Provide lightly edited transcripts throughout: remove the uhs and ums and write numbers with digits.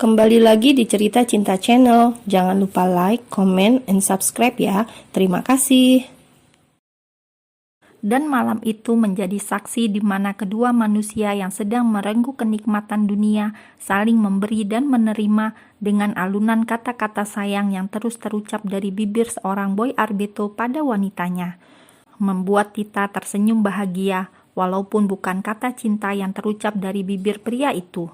Kembali lagi di Cerita Cinta Channel. Jangan lupa like, comment, and subscribe ya. Terima kasih. Dan malam itu menjadi saksi di mana kedua manusia yang sedang merengkuh kenikmatan dunia saling memberi dan menerima dengan alunan kata-kata sayang yang terus terucap dari bibir seorang boy Arbeto pada wanitanya. Membuat Tita tersenyum bahagia, walaupun bukan kata cinta yang terucap dari bibir pria itu.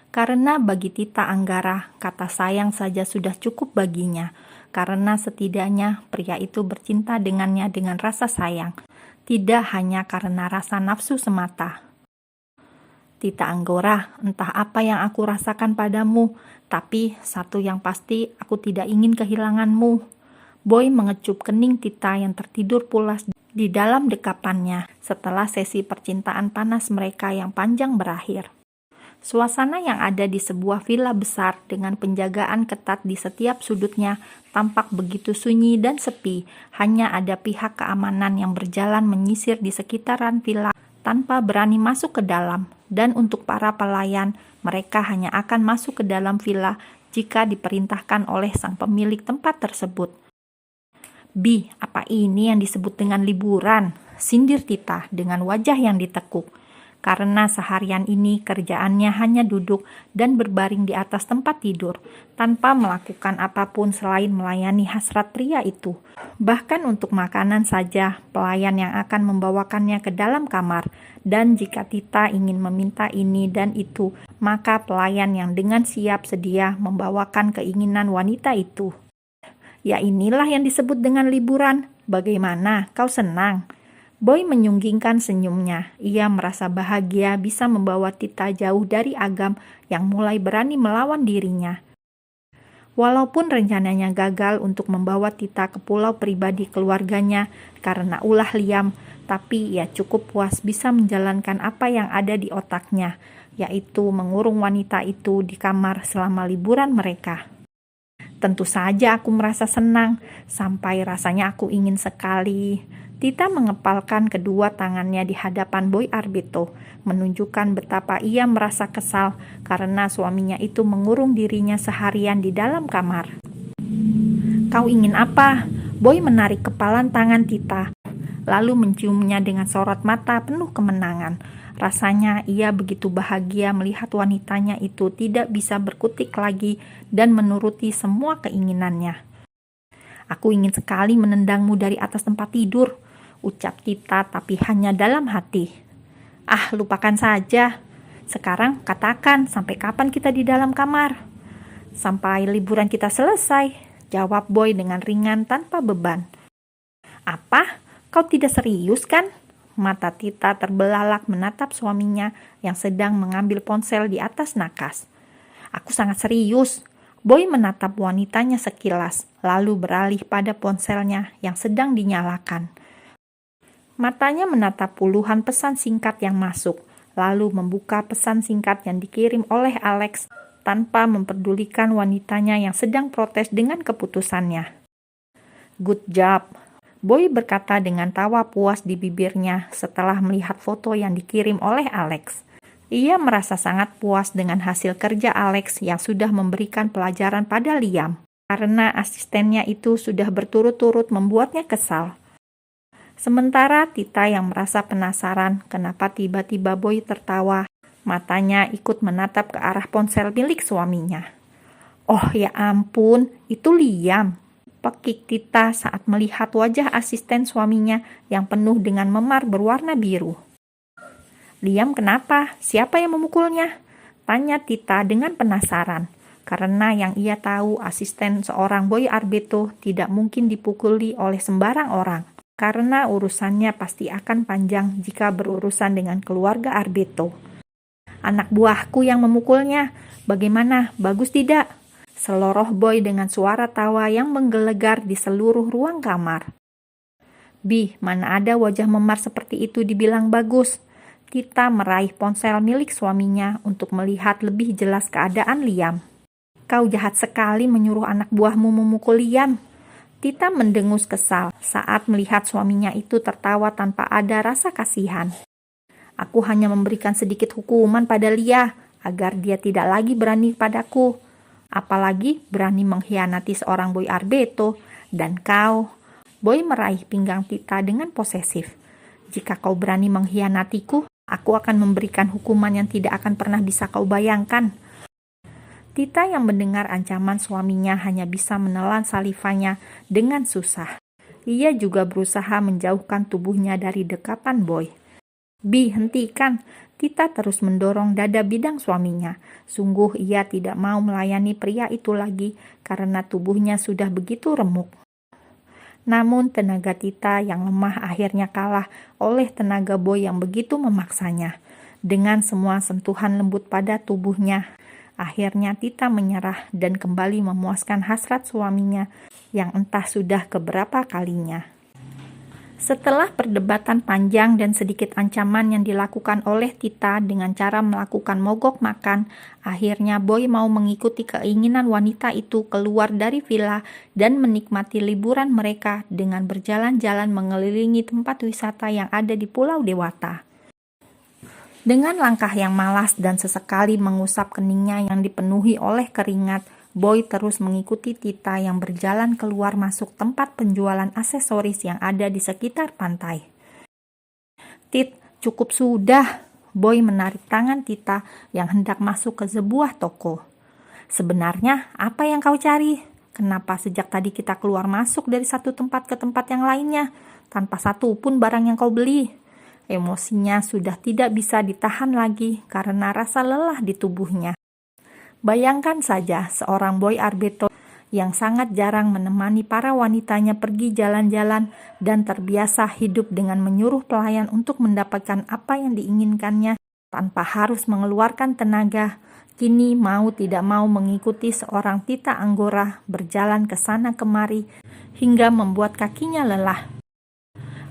Karena bagi Tita Anggara, kata sayang saja sudah cukup baginya. Karena setidaknya pria itu bercinta dengannya dengan rasa sayang, tidak hanya karena rasa nafsu semata. Tita Anggara, entah apa yang aku rasakan padamu, tapi satu yang pasti aku tidak ingin kehilanganmu. Boy mengecup kening Tita yang tertidur pulas di dalam dekapannya setelah sesi percintaan panas mereka yang panjang berakhir. Suasana yang ada di sebuah villa besar dengan penjagaan ketat di setiap sudutnya tampak begitu sunyi dan sepi. Hanya ada pihak keamanan yang berjalan menyisir di sekitaran villa tanpa berani masuk ke dalam. Dan untuk para pelayan, mereka hanya akan masuk ke dalam villa jika diperintahkan oleh sang pemilik tempat tersebut. "Bi, apa ini yang disebut dengan liburan?" sindir Tita dengan wajah yang ditekuk. Karena seharian ini kerjaannya hanya duduk dan berbaring di atas tempat tidur, tanpa melakukan apapun selain melayani hasrat pria itu. Bahkan untuk makanan saja, pelayan yang akan membawakannya ke dalam kamar. Dan jika Tita ingin meminta ini dan itu, maka pelayan yang dengan siap sedia membawakan keinginan wanita itu. Ya inilah yang disebut dengan liburan. Bagaimana, kau senang? Boy menyunggingkan senyumnya. Ia merasa bahagia bisa membawa Tita jauh dari Agam yang mulai berani melawan dirinya. Walaupun rencananya gagal untuk membawa Tita ke pulau pribadi keluarganya karena ulah Liam, tapi ia cukup puas bisa menjalankan apa yang ada di otaknya, yaitu mengurung wanita itu di kamar selama liburan mereka. Tentu saja aku merasa senang, sampai rasanya aku ingin sekali. Tita mengepalkan kedua tangannya di hadapan Boy Arbeto, menunjukkan betapa ia merasa kesal karena suaminya itu mengurung dirinya seharian di dalam kamar. "Kau ingin apa?" Boy menarik kepalan tangan Tita, lalu menciumnya dengan sorot mata penuh kemenangan. Rasanya ia begitu bahagia melihat wanitanya itu tidak bisa berkutik lagi dan menuruti semua keinginannya. "Aku ingin sekali menendangmu dari atas tempat tidur," ucap Tita tapi hanya dalam hati. "Ah, lupakan saja. Sekarang katakan sampai kapan kita di dalam kamar?" "Sampai liburan kita selesai," jawab Boy dengan ringan tanpa beban. "Apa? Kau tidak serius kan?" Mata Tita terbelalak menatap suaminya yang sedang mengambil ponsel di atas nakas. "Aku sangat serius." Boy menatap wanitanya sekilas, lalu beralih pada ponselnya yang sedang dinyalakan. Matanya menatap puluhan pesan singkat yang masuk, lalu membuka pesan singkat yang dikirim oleh Alex tanpa memperdulikan wanitanya yang sedang protes dengan keputusannya. "Good job," Boy berkata dengan tawa puas di bibirnya setelah melihat foto yang dikirim oleh Alex. Ia merasa sangat puas dengan hasil kerja Alex yang sudah memberikan pelajaran pada Liam, karena asistennya itu sudah berturut-turut membuatnya kesal. Sementara Tita yang merasa penasaran kenapa tiba-tiba Boy tertawa, matanya ikut menatap ke arah ponsel milik suaminya. "Oh ya ampun, itu Liam," pekik Tita saat melihat wajah asisten suaminya yang penuh dengan memar berwarna biru. "Liam kenapa? Siapa yang memukulnya?" tanya Tita dengan penasaran. Karena yang ia tahu asisten seorang Boy Arbeto tidak mungkin dipukuli oleh sembarang orang. Karena urusannya pasti akan panjang jika berurusan dengan keluarga Arbeto. "Anak buahku yang memukulnya. Bagaimana? Bagus tidak?" seloroh Boy dengan suara tawa yang menggelegar di seluruh ruang kamar. "Bi, mana ada wajah memar seperti itu dibilang bagus." Tita meraih ponsel milik suaminya untuk melihat lebih jelas keadaan Liam. "Kau jahat sekali menyuruh anak buahmu memukul Liam." Tita mendengus kesal saat melihat suaminya itu tertawa tanpa ada rasa kasihan. "Aku hanya memberikan sedikit hukuman pada Lia. agar dia tidak lagi berani padaku. Apalagi berani mengkhianati seorang Boy Arbeto. Dan kau, Boy meraih pinggang Tita dengan posesif. Jika kau berani mengkhianatiku, aku akan memberikan hukuman yang tidak akan pernah bisa kau bayangkan. Tita yang mendengar ancaman suaminya hanya bisa menelan salivanya dengan susah. Ia juga berusaha menjauhkan tubuhnya dari dekapan Boy. Bi, hentikan. Tita terus mendorong dada bidang suaminya. Sungguh ia tidak mau melayani pria itu lagi karena tubuhnya sudah begitu remuk. Namun tenaga Tita yang lemah akhirnya kalah oleh tenaga Boy yang begitu memaksanya. Dengan semua sentuhan lembut pada tubuhnya, akhirnya Tita menyerah dan kembali memuaskan hasrat suaminya yang entah sudah keberapa kalinya. Setelah perdebatan panjang dan sedikit ancaman yang dilakukan oleh Tita dengan cara melakukan mogok makan, akhirnya Boy mau mengikuti keinginan wanita itu keluar dari villa dan menikmati liburan mereka dengan berjalan-jalan mengelilingi tempat wisata yang ada di Pulau Dewata. Dengan langkah yang malas dan sesekali mengusap keningnya yang dipenuhi oleh keringat, Boy terus mengikuti Tita yang berjalan keluar masuk tempat penjualan aksesoris yang ada di sekitar pantai. Tit, cukup sudah. Boy menarik tangan Tita yang hendak masuk ke sebuah toko. Sebenarnya apa yang kau cari? Kenapa sejak tadi kita keluar masuk dari satu tempat ke tempat yang lainnya, tanpa satu pun barang yang kau beli? Emosinya sudah tidak bisa ditahan lagi karena rasa lelah di tubuhnya. Bayangkan saja seorang Boy Arbeto yang sangat jarang menemani para wanitanya pergi jalan-jalan dan terbiasa hidup dengan menyuruh pelayan untuk mendapatkan apa yang diinginkannya tanpa harus mengeluarkan tenaga. Kini mau tidak mau mengikuti seorang Tita Anggora berjalan ke sana kemari hingga membuat kakinya lelah.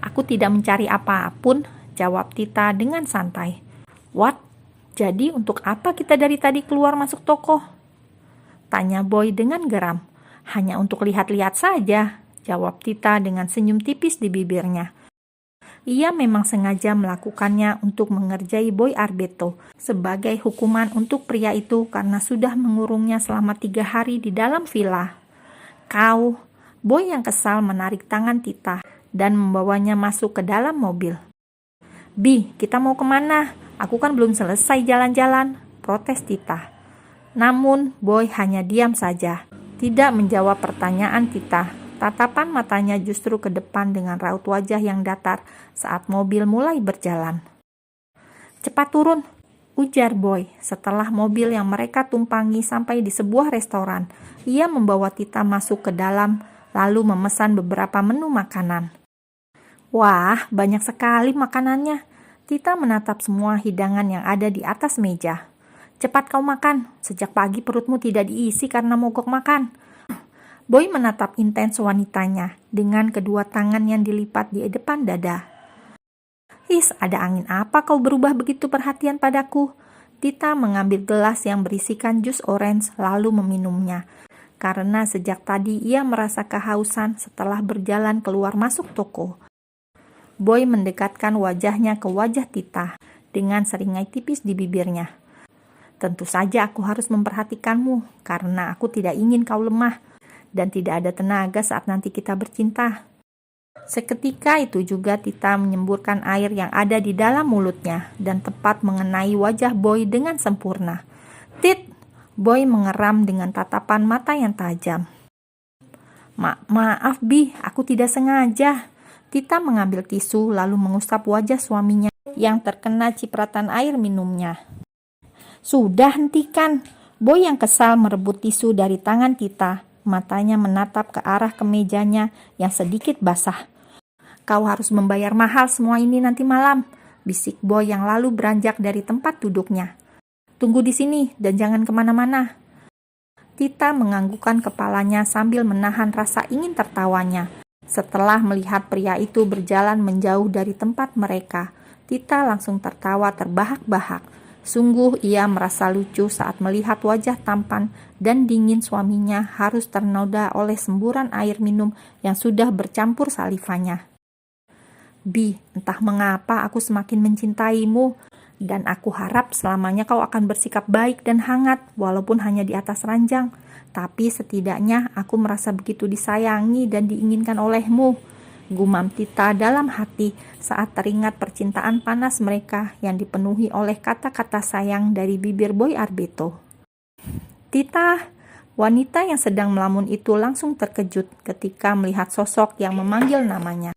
Aku tidak mencari apapun, jawab Tita dengan santai. What? Jadi untuk apa kita dari tadi keluar masuk toko? Tanya Boy dengan geram. Hanya untuk lihat-lihat saja, jawab Tita dengan senyum tipis di bibirnya. Ia memang sengaja melakukannya untuk mengerjai Boy Arbeto sebagai hukuman untuk pria itu karena sudah mengurungnya selama 3 hari di dalam villa. Kau, Boy yang kesal menarik tangan Tita dan membawanya masuk ke dalam mobil. Bi, kita mau kemana? Aku kan belum selesai jalan-jalan, protes Tita. Namun, Boy hanya diam saja, tidak menjawab pertanyaan Tita. Tatapan matanya justru ke depan dengan raut wajah yang datar saat mobil mulai berjalan. Cepat turun, ujar Boy setelah mobil yang mereka tumpangi sampai di sebuah restoran. Ia membawa Tita masuk ke dalam, lalu memesan beberapa menu makanan. Wah, banyak sekali makanannya. Tita menatap semua hidangan yang ada di atas meja. Cepat kau makan, sejak pagi perutmu tidak diisi karena mogok makan. Boy menatap intens wanitanya dengan kedua tangan yang dilipat di depan dada. Is, ada angin apa kau berubah begitu perhatian padaku? Tita mengambil gelas yang berisikan jus orange lalu meminumnya. Karena sejak tadi ia merasa kehausan setelah berjalan keluar masuk toko. Boy mendekatkan wajahnya ke wajah Tita dengan seringai tipis di bibirnya. Tentu saja aku harus memperhatikanmu karena aku tidak ingin kau lemah dan tidak ada tenaga saat nanti kita bercinta. Seketika itu juga Tita menyemburkan air yang ada di dalam mulutnya dan tepat mengenai wajah Boy dengan sempurna. Tit! Boy mengeram dengan tatapan mata yang tajam. Maaf Bi, aku tidak sengaja. Tita mengambil tisu lalu mengusap wajah suaminya yang terkena cipratan air minumnya. Sudah, hentikan. Boy yang kesal merebut tisu dari tangan Tita. Matanya menatap ke arah kemejanya yang sedikit basah. Kau harus membayar mahal semua ini nanti malam, bisik Boy yang lalu beranjak dari tempat duduknya. Tunggu di sini dan jangan kemana-mana. Tita menganggukkan kepalanya sambil menahan rasa ingin tertawanya. Setelah melihat pria itu berjalan menjauh dari tempat mereka, Tita langsung tertawa terbahak-bahak. Sungguh ia merasa lucu saat melihat wajah tampan dan dingin suaminya harus ternoda oleh semburan air minum yang sudah bercampur salivanya. Bi, entah mengapa aku semakin mencintaimu. Dan aku harap selamanya kau akan bersikap baik dan hangat, walaupun hanya di atas ranjang. Tapi setidaknya aku merasa begitu disayangi dan diinginkan olehmu, gumam Tita dalam hati saat teringat percintaan panas mereka yang dipenuhi oleh kata-kata sayang dari bibir Boy Arbeto. Tita, wanita yang sedang melamun itu langsung terkejut ketika melihat sosok yang memanggil namanya.